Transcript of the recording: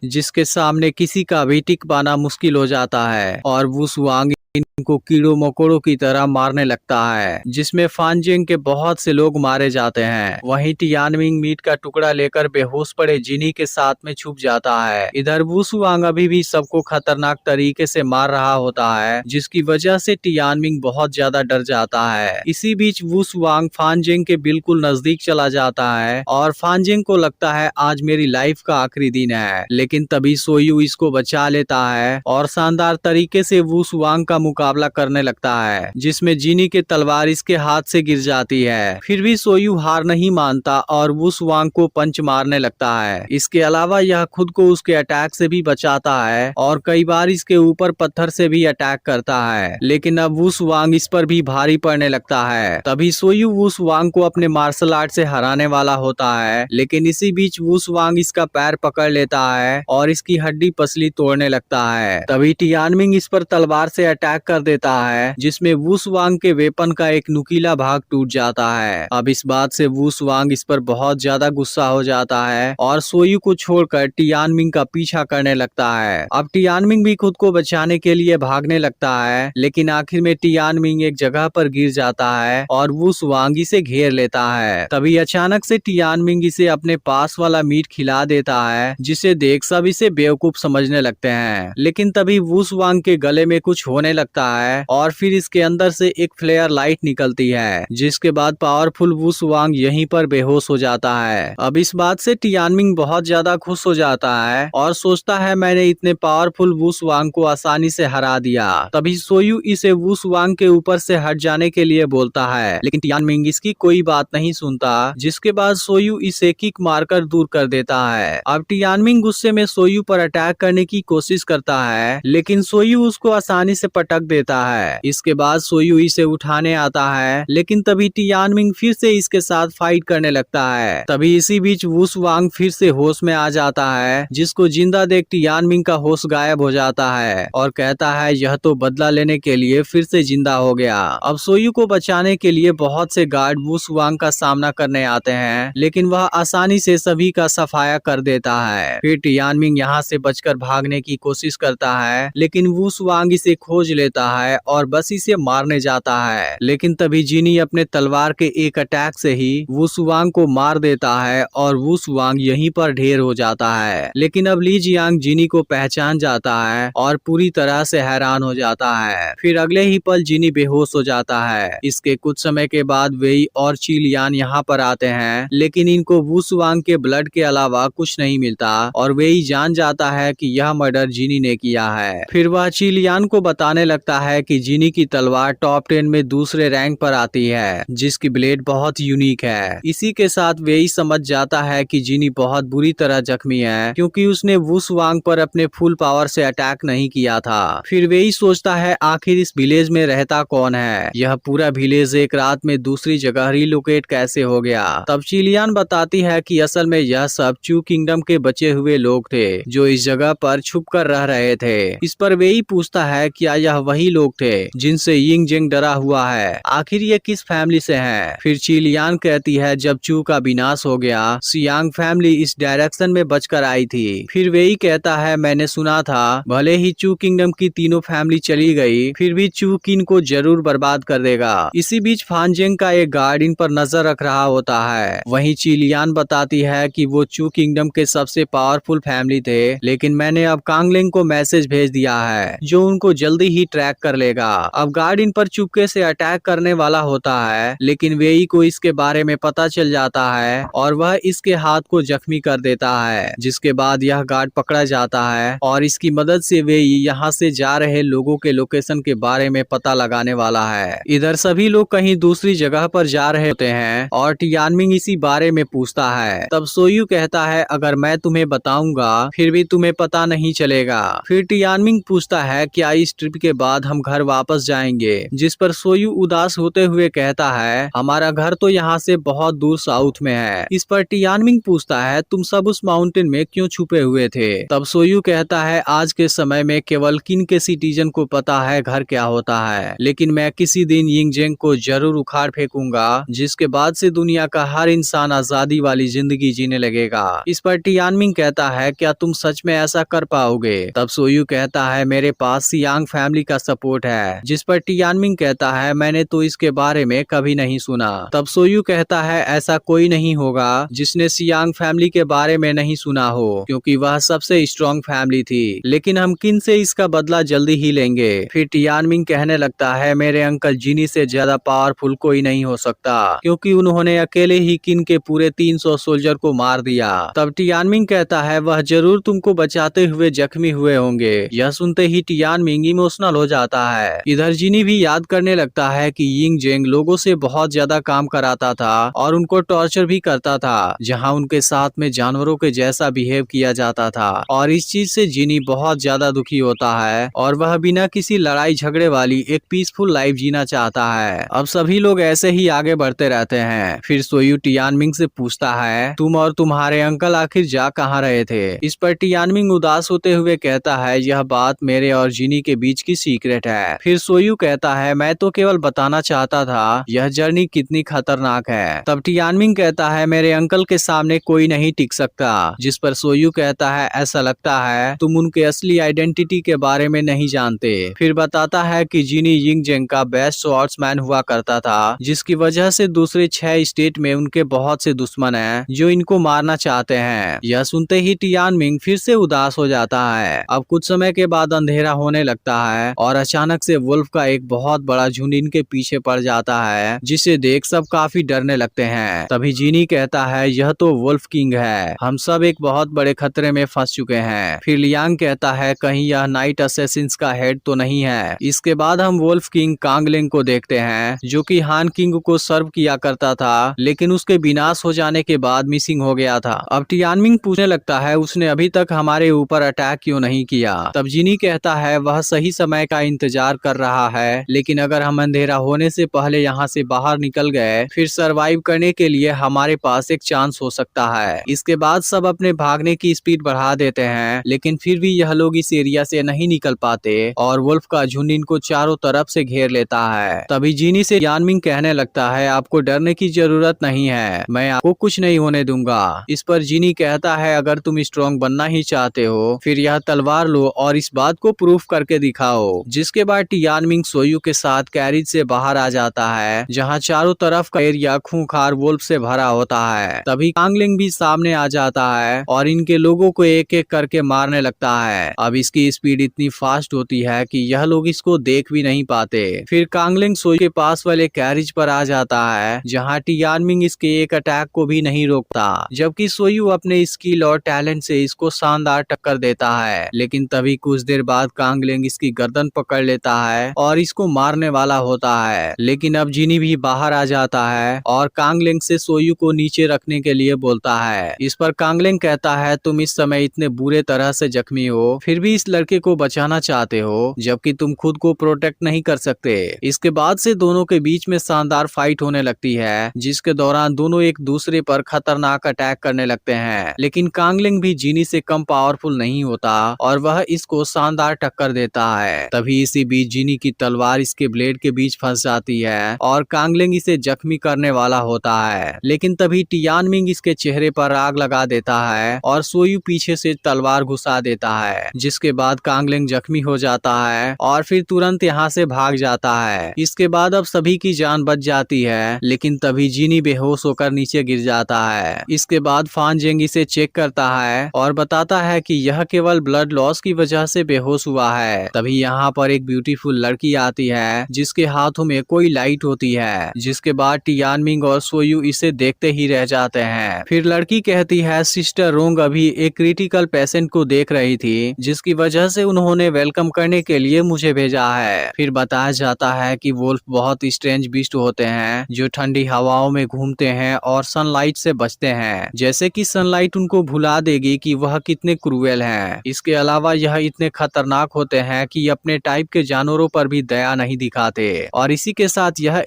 जिसके सामने किसी का भी टिक पाना मुश्किल हो जाता है और वुशुआंग इनको कीड़ों मकोड़ों की तरह मारने लगता है, जिसमें फानजेंग के बहुत से लोग मारे जाते हैं। वहीं टियानमिंग मीट का टुकड़ा लेकर बेहोश पड़े जिनी के साथ में छुप जाता है। इधर वुशुआंग अभी भी सबको खतरनाक तरीके से मार रहा होता है, जिसकी वजह से टियानमिंग बहुत ज्यादा डर जाता है। इसी बीच वुशुआंग फानजेंग के बिल्कुल नजदीक चला जाता है और फानजेंग को लगता है आज मेरी लाइफ का आखिरी दिन है, लेकिन तभी सोयू इसको बचा लेता है और शानदार तरीके से वुशुआंग का मुकाबला करने लगता है, जिसमें जिनी के तलवार इसके हाथ से गिर जाती है। फिर भी सोयू हार नहीं मानता और वुशुआंग को पंच मारने लगता है। इसके अलावा यह खुद को उसके अटैक से भी बचाता है और कई बार इसके ऊपर पत्थर से भी अटैक करता है, लेकिन अब वुशुआंग इस पर भी भारी पड़ने लगता है। तभी सोयू वुशुआंग को अपने मार्शल आर्ट से हराने वाला होता है, लेकिन इसी बीच वुशुआंग इसका पैर पकड़ लेता है और इसकी हड्डी पसली तोड़ने लगता है। तभी टियानमिंग इस पर तलवार से अटैक कर देता है, जिसमें वुशुआंग के वेपन का एक नुकीला भाग टूट जाता है। अब इस बात से वुशुआंग इस पर बहुत ज्यादा गुस्सा हो जाता है और सोयू को छोड़कर टियानमिंग का पीछा करने लगता है। अब टियानमिंग भी खुद को बचाने के लिए भागने लगता है, लेकिन आखिर में टियानमिंग एक जगह पर गिर जाता है और वुशुआंग इसे घेर लेता है। तभी अचानक से टियानमिंग इसे अपने पास वाला मीट खिला देता है, जिसे देख सब इसे बेवकूफ समझने लगते हैं। लेकिन तभी वुशुआंग के गले में कुछ होने लगता है और फिर इसके अंदर से एक फ्लेयर लाइट निकलती है, जिसके बाद पावरफुल वुशुआंग यहीं पर बेहोश हो जाता है। अब इस बात से टियानमिंग बहुत ज्यादा खुश हो जाता है और सोचता है मैंने इतने पावरफुल वुशुआंग को आसानी से हरा दिया। तभी सोयू इसे वुशुआंग के ऊपर से हट जाने के लिए बोलता है, लेकिन टियानमिंग इसकी कोई बात नहीं सुनता, जिसके बाद सोयू इसे किक मारकर दूर कर देता है। अब टियानमिंग गुस्से में सोयू पर अटैक करने की कोशिश करता है, लेकिन सोयू उसको आसानी से पटक देता है। इसके बाद सोयू इसे उठाने आता है, लेकिन तभी टियानमिंग फिर से इसके साथ फाइट करने लगता है। तभी इसी बीच वुशुआंग फिर से होश में आ जाता है, जिसको जिंदा देख टियानमिंग का होश गायब हो जाता है और कहता है यह तो बदला लेने के लिए फिर से जिंदा हो गया। अब सोयू को बचाने के लिए बहुत से गार्ड वुशुआंग का सामना करने आते हैं, लेकिन वह आसानी से सभी का सफाया कर देता है। फिर टियानमिंग यहाँ से बचकर भागने की कोशिश करता है, लेकिन वुशुआंग इसे खोज लेता है और बस इसे मारने जाता है। लेकिन तभी जिनी अपने तलवार के एक अटैक से ही वुशुआंग को मार देता है और वुशुआंग यहीं पर ढेर हो जाता है। लेकिन अब ली जियांग जिनी को पहचान जाता है और पूरी तरह से हैरान हो जाता है। फिर अगले ही पल जिनी बेहोश हो जाता है। इसके कुछ समय के बाद वेई और चिलियान यहाँ पर आते हैं, लेकिन इनको वुशुआंग के ब्लड के अलावा कुछ नहीं मिलता और वेई जान जाता है कि यह मर्डर जिनी ने किया है। फिर वह चिलियान को बताने लगता है कि जिनी की तलवार टॉप 10 में दूसरे रैंक पर आती है, जिसकी ब्लेड बहुत यूनिक है। इसी के साथ वेई समझ जाता है कि जिनी बहुत बुरी तरह जख्मी है, क्योंकि उसने वुशुआंग पर अपने फुल पावर से अटैक नहीं किया था। फिर वेई सोचता है आखिर इस विलेज में रहता कौन है, यह पूरा विलेज एक रात में दूसरी जगह रिलोकेट कैसे हो गया। तब चिलियान बताती है कि असल में यह सब चू किंगडम के बचे हुए लोग थे, जो इस जगह पर छुप कर रह रहे थे। इस पर वेई पूछता है क्या यह वही लोग थे जिनसे यिंग जेंग डरा हुआ है, आखिर ये किस फैमिली से हैं? फिर चिलियान कहती है जब चू का विनाश हो गया सियांग फैमिली इस डायरेक्शन में बचकर आई थी। फिर वेई कहता है मैंने सुना था भले ही चू किंगडम की तीनों फैमिली चली गई, फिर भी चू किन को जरूर बर्बाद कर देगा। इसी बीच फानजेंग का एक गार्ड इन पर नजर रख रहा होता है। वहीं चिलियान बताती है कि वो चू किंगडम के सबसे पावरफुल फैमिली थे, लेकिन मैंने अब कांगलेंग को मैसेज भेज दिया है जो उनको जल्दी ही ट्रैक कर लेगा। अब गार्ड इन पर चुपके से अटैक करने वाला होता है, लेकिन वेई को इसके बारे में पता चल जाता है और वह इसके हाथ को जख्मी कर देता है, जिसके बाद यह गार्ड पकड़ा जाता है और इसकी मदद से वेई यहाँ से जा रहे लोगों के लोकेशन के बारे में पता लगाने वाला है। इधर सभी लोग कहीं दूसरी जगह पर जा रहे होते हैं और टियानमिंग इसी बारे में पूछता है। तब सोयू कहता है अगर मैं तुम्हें बताऊंगा फिर भी तुम्हें पता नहीं चलेगा। फिर टियानमिंग पूछता है क्या इस ट्रिप के बाद बाद हम घर वापस जाएंगे। जिस पर सोयू उदास होते हुए कहता है, हमारा घर तो यहाँ से बहुत दूर साउथ में है। इस पर टियानमिंग पूछता है, तुम सब उस माउंटेन में क्यों छुपे हुए थे? तब सोयू कहता है, आज के समय में केवल किन के सिटीजन को पता है घर क्या होता है, लेकिन मैं किसी दिन यिंगजेंग को जरूर उखाड़ फेंकूंगा, जिसके बाद से दुनिया का हर इंसान आजादी वाली जिंदगी जीने लगेगा। इस पर टियानमिंग कहता है, क्या तुम सच में ऐसा कर पाओगे? तब सोयू कहता है, मेरे पास सियांग फैमिली का सपोर्ट है। जिस पर टियानमिंग कहता है, मैंने तो इसके बारे में कभी नहीं सुना। तब सोयू कहता है, ऐसा कोई नहीं होगा जिसने सियांग फैमिली के बारे में नहीं सुना हो, क्योंकि वह सबसे स्ट्रॉन्ग फैमिली थी, लेकिन हम किन से इसका बदला जल्दी ही लेंगे। फिर टियानमिंग कहने लगता है, मेरे अंकल जिनी से ज्यादा पावरफुल कोई नहीं हो सकता, क्योंकि उन्होंने अकेले ही किन के पूरे 300 सोल्जर को मार दिया। तब टियानमिंग कहता है, वह जरूर तुमको बचाते हुए जख्मी हुए होंगे। यह सुनते ही टियानमिंग इमोशनल हो जाता है। इधर जिनी भी याद करने लगता है कि यिंगजेंग लोगों से बहुत ज्यादा काम कराता था और उनको टॉर्चर भी करता था, जहां उनके साथ में जानवरों के जैसा बिहेव किया जाता था। और इस चीज से जिनी बहुत ज्यादा दुखी होता है और वह बिना किसी लड़ाई झगड़े वाली एक पीसफुल लाइफ जीना चाहता है। अब सभी लोग ऐसे ही आगे बढ़ते रहते हैं। फिर सोयू टियानमिंग से पूछता है, तुम और तुम्हारे अंकल आखिर जा कहाँ रहे थे? इस पर टियानमिंग उदास होते हुए कहता है, यह बात मेरे और जिनी के बीच की सीक्रेट है। फिर सोयू कहता है, मैं तो केवल बताना चाहता था यह जर्नी कितनी खतरनाक है। तब टियानमिंग कहता है, मेरे अंकल के सामने कोई नहीं टिक सकता। जिस पर सोयू कहता है, ऐसा लगता है तुम उनके असली आइडेंटिटी के बारे में नहीं जानते। फिर बताता है कि जिनी यिंगजेंग का बेस्ट स्वॉर्ड्समैन हुआ करता था, जिसकी वजह से दूसरे 6 स्टेट में उनके बहुत से दुश्मन हैं जो इनको मारना चाहते हैं। यह सुनते ही टियानमिंग फिर से उदास हो जाता है। अब कुछ समय के बाद अंधेरा होने लगता है और अचानक से वुल्फ का एक बहुत बड़ा झुंड इनके पीछे पड़ जाता है, जिसे देख सब काफी डरने लगते हैं। तभी जिनी कहता है, यह तो वुल्फ किंग है, हम सब एक बहुत बड़े खतरे में फंस चुके हैं। फिर लियांग कहता है, कहीं यह नाइट असैसिन्स का हेड तो नहीं है। इसके बाद हम वुल्फ किंग कांगलिंग को देखते हैं, जो कि हान किंग को सर्व किया करता था, लेकिन उसके विनाश हो जाने के बाद मिसिंग हो गया था। अब टियानमिंग पूछने लगता है, उसने अभी तक हमारे ऊपर अटैक क्यों नहीं किया? तब जिनी कहता है, वह सही समय का इंतजार कर रहा है, लेकिन अगर हम अंधेरा होने से पहले यहाँ से बाहर निकल गए, फिर सरवाइव करने के लिए हमारे पास एक चांस हो सकता है। इसके बाद सब अपने भागने की स्पीड बढ़ा देते हैं, लेकिन फिर भी यह लोग इस एरिया से नहीं निकल पाते और वुल्फ का झुंड इनको चारों तरफ से घेर लेता है। तभी जिनी से टियानमिंग कहने लगता है, आपको डरने की जरूरत नहीं है, मैं आपको कुछ नहीं होने दूंगा। इस पर जिनी कहता है, अगर तुम स्ट्रॉन्ग बनना ही चाहते हो, फिर यह तलवार लो और इस बात को प्रूफ करके दिखाओ। जिसके बाद टियानमिंग सोयू के साथ कैरिज से बाहर आ जाता है, जहाँ चारों तरफ का एरिया खूंखार वुल्फ से भरा होता है। तभी कांगलिंग भी सामने आ जाता है और इनके लोगों को एक एक करके मारने लगता है। अब इसकी स्पीड इतनी फास्ट होती है कि यह लोग इसको देख भी नहीं पाते। फिर कांगलिंग सोयू के पास वाले कैरिज पर आ जाता है, जहाँ टियानमिंग इसके एक अटैक को भी नहीं रोकता, जबकि सोयू अपने स्किल और टैलेंट से इसको शानदार टक्कर देता है। लेकिन तभी कुछ देर बाद कांगलिंग इसकी गर्दन पकड़ लेता है और इसको मारने वाला होता है। लेकिन अब जिनी भी बाहर आ जाता है और कांगलिंग से सोयू को नीचे रखने के लिए बोलता है। इस पर कांगलिंग कहता है, तुम इस समय इतने बुरे तरह से जख्मी हो, फिर भी इस लड़के को बचाना चाहते हो, जबकि तुम खुद को प्रोटेक्ट नहीं कर सकते। इसके बाद से दोनों के बीच में शानदार फाइट होने लगती है, जिसके दौरान दोनों एक दूसरे पर खतरनाक अटैक करने लगते हैं। लेकिन कांगलिंग भी जिनी से कम पावरफुल नहीं होता और वह इसको शानदार टक्कर देता है। तभी इसी बीच जिनी की तलवार इसके ब्लेड के बीच फंस जाती है और कांगलिंग इसे जख्मी करने वाला होता है। लेकिन तभी टियानमिंग इसके चेहरे पर आग लगा देता है और सोयू पीछे से तलवार घुसा देता है, जिसके बाद कांगलिंग जख्मी हो जाता है और फिर तुरंत यहाँ से भाग जाता है। इसके बाद अब सभी की जान बच जाती है, लेकिन तभी जिनी बेहोश होकर नीचे गिर जाता है। इसके बाद फानजेंग इसे चेक करता है और बताता है कि यह केवल ब्लड लॉस की वजह से बेहोश हुआ है। तभी यहाँ पर एक ब्यूटीफुल लड़की आती है, जिसके हाथों में कोई लाइट होती है। जिसके बाद टियानमिंग और सोयू इसे देखते ही रह जाते हैं। फिर लड़की कहती है, सिस्टर रोंग अभी एक क्रिटिकल पेशेंट को देख रही थी, जिसकी वजह से उन्होंने वेलकम करने के लिए मुझे भेजा है। फिर बताया जाता है कि वुल्फ बहुत स्ट्रेंज बीस्ट होते हैं, जो ठंडी हवाओं में घूमते हैं और सनलाइट से बचते हैं, जैसे कि सनलाइट उनको भुला देगी कि वह कितने क्रूएल हैं। इसके अलावा यह इतने खतरनाक होते हैं कि अपने टाइप के जानवरों पर भी दया नहीं दिखाते। और इसी के साथ यह